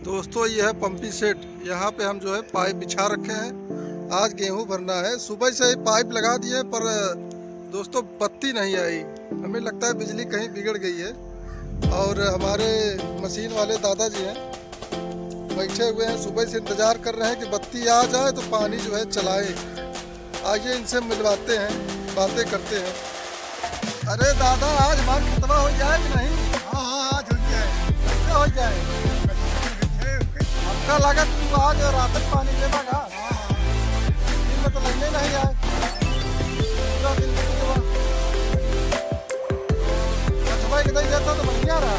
दोस्तों ये है पंपी सेट। यहाँ पे हम जो है पाइप बिछा रखे हैं। आज गेहूं भरना है। सुबह से ही पाइप लगा दिए पर दोस्तों बत्ती नहीं आई। हमें लगता है बिजली कहीं बिगड़ गई है। और हमारे मशीन वाले दादाजी हैं, बैठे हुए हैं, सुबह से इंतज़ार कर रहे हैं कि बत्ती आ जाए तो पानी जो है चलाए। आइए इनसे मिलवाते हैं, बातें करते हैं। अरे दादा आज हमारा खतरा हो जाए कि नहीं? हाँ आज हो जाए। क्या हो जाए? हमका लगा तू आज रात में पानी देगा। दिन में तो लगने नहीं आए, पूरा दिन सुबह नहीं देता तो बढ़िया रहा।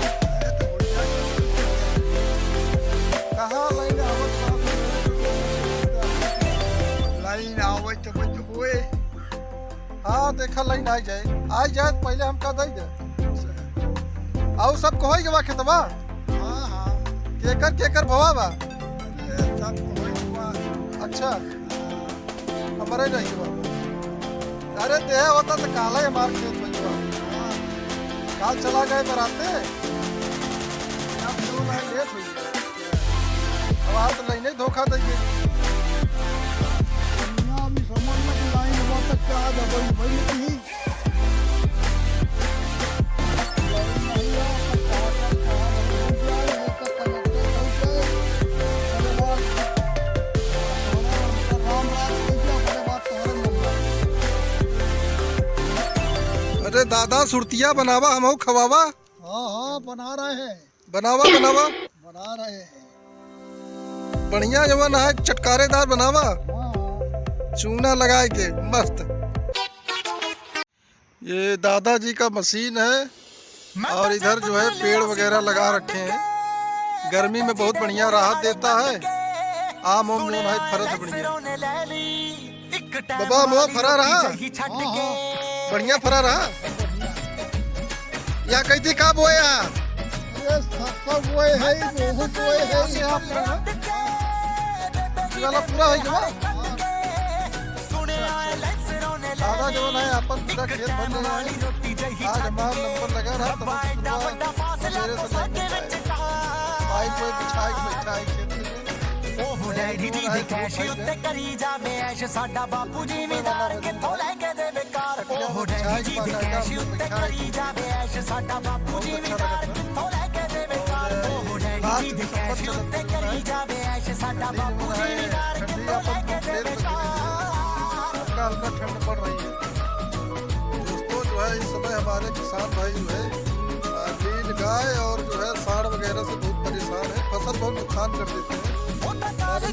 कहाँ लाइन लाइन आवे तो कुछ हुए। हाँ देखा लाइन आ जाए तो पहले हमका दे दे। और सब को होई गवा खेतवा? हाँ हाँ केकर भवा बा? सब कोई हुआ। अच्छा हमारे नहीं हुआ। अरे देह होता तो काला ही हमारे खेत में हुआ। काल चला गए बराते, अब दो लाइन लेट हुई। अब आज तो लाइन धोखा देंगे। दुनिया भी समझ में कि लाइन हुआ तक क्या दबाई भाई नहीं। अरे दादा सुरतिया बनावा, हम खवावा। हाँ हाँ बना रहे हैं। बनावा बना रहे हैं। बढ़िया जवन है, चटकारेदार बनावा, हाँ चूना लगाए के मस्त। ये दादाजी का मशीन है और इधर जो है पेड़ वगैरह लगा रखे हैं। गर्मी में बहुत बढ़िया राहत देता है। आम ओम जो है फरत बढ़िया। बाबा मुआ फरा रहा, बढ़िया फरा रहा। या कहती का बोया? ये सब हुए है, बहुत हुए है यहाँ पर। वाला पूरा है जवा। दादा जो है अपन पूरा खेत भर लेना है। आज हमारा नंबर लगा रहा तो मेरे से पाइप बिछाए बैठा खेत में। डैडी जी दे कैश उत्ते करी जावे ऐश साडा बापू जिमीदार किथों लेके देवे कार। ओह डैडी जी दे कैश उत्ते करी जावे ऐश साडा बापू जिमीदार किथों लेके देवे कार। ओह डैडी जी दे कैश उत्ते करी जावे ऐश साडा बापू जिमीदार किथों लेके देवे कार। हल्का ठंड पड़ रही है दोस्तों। जो है इस समय हमारे किसान भाई जो है नील गाय और जो है सांड वगैरह से बहुत परेशान है। फसल बहुत नुकसान कर देते हैं। तार की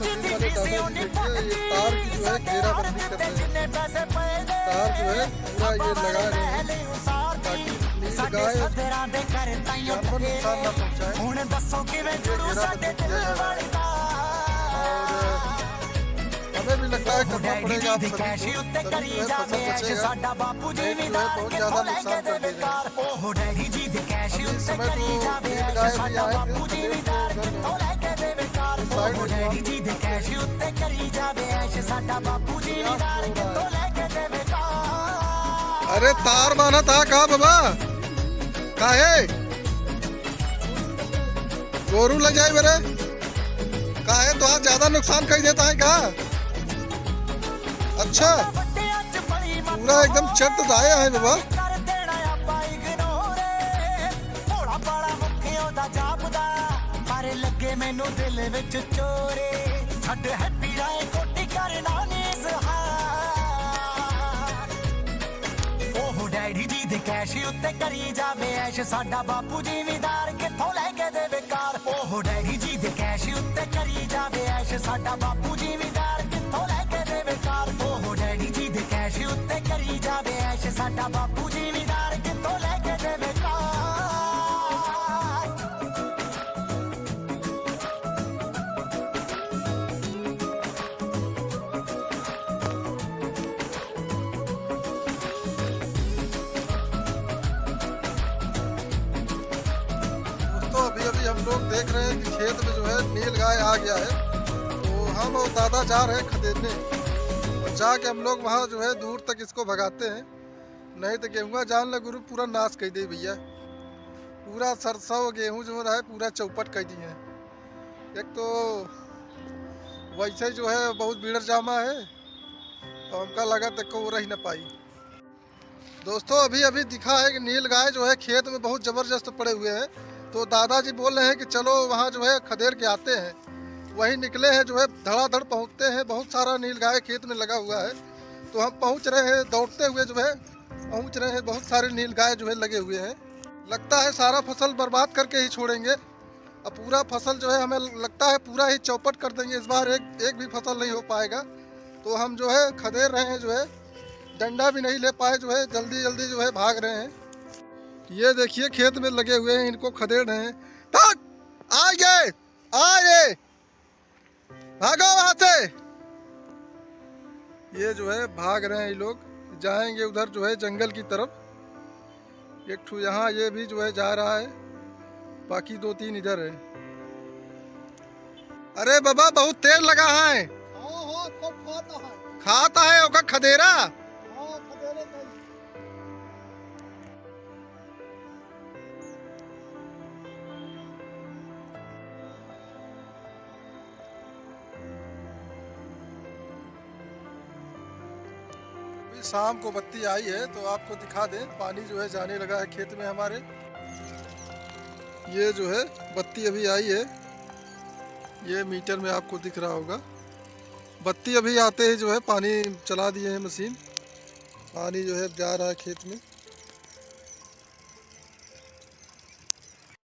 जो है घेराबंदी कर रहे हैं। तार जो है पूरा ये लगा रहे हैं ताकि नील गाय जानवर नुकसान न पहुंचाए। घेराबंदी किया जा रहा है और हमें भी लगता है करना पड़ेगा आप सभी को, तभी जो है फसल बचेगा। नहीं तो है बहुत ज्यादा नुकसान कर देगा। अभी इस समय तो नील गाय भी आए। अरे तार माना था कहा बाबा? काहे गोरू ले जाए मेरे? काहे तो आज ज्यादा नुकसान कर देता है कहा? अच्छा पूरा एकदम चट आया है बाबा। लगे मैनू दिल विच चोरे छड हैप्पी राय कोटी करना नी ओह डैडी जी दे कैश उत्ते करी जावे ऐश साडा बापू जिमीदार किथों लेके देवे कार। ओह डैडी जी दे कैश उत्ते करी जावे ऐश साडा बापू जिमीदार किथों लेके देवे कार। ओह डैडी जी दे कैश उत्ते करी जावे ऐश साडा बापू जिमीदार किथों लेके देवे कार। अभी हम लोग देख रहे हैं कि खेत में जो है नील गाय आ गया है। तो हम और दादा जा रहे हैं खदेड़ने और जाके हम लोग वहाँ जो है दूर तक इसको भगाते हैं। नहीं तो गेहूँ जान ल गुरु पूरा नाश कर दे भैया। पूरा सरसों गेहूँ जो है पूरा चौपट कर दिए हैं। एक तो वैसे ही जो है बहुत भीड़ जामा है, तो हमका लगा तक को वो रह न पाई। दोस्तों अभी अभी दिखा है कि नील गाय जो है खेत में बहुत ज़बरदस्त पड़े हुए हैं, तो दादाजी बोल रहे हैं कि चलो वहाँ जो है खदेड़ के आते हैं। वहीं निकले हैं जो है, धड़ाधड़ पहुँचते हैं। बहुत सारा नील गाय खेत में लगा हुआ है, तो हम पहुँच रहे हैं दौड़ते हुए जो है पहुँच रहे हैं। बहुत सारे नील गाय जो है लगे हुए हैं। लगता है सारा फसल बर्बाद करके ही छोड़ेंगे। अब पूरा फसल जो है हमें लगता है पूरा ही चौपट कर देंगे। इस बार एक भी फसल नहीं हो पाएगा, तो हम जो है खदेड़ रहे हैं जो है, डंडा भी नहीं ले पाए जो है, जल्दी जल्दी जो है भाग रहे हैं। ये देखिए खेत में लगे हुए हैं, इनको खदेड़ रहे हैं। आगे आगे भागो वहां से। ये जो है भाग रहे हैं, ये लोग जाएंगे उधर जो है जंगल की तरफ। एक ठू यहाँ ये भी जो है जा रहा है, बाकी 2-3 इधर है। अरे बाबा बहुत तेल लगा है। हाँ खूब खाता है। खाता है ओका खदेरा। हाँ खदेरे तो अभी शाम को बत्ती आई है, तो आपको दिखा दें पानी जो है जाने लगा है खेत में हमारे। ये जो है बत्ती अभी आई है, ये मीटर में आपको दिख रहा होगा। बत्ती अभी आते ही जो है पानी चला दिए हैं मशीन। पानी जो है जा रहा है खेत में।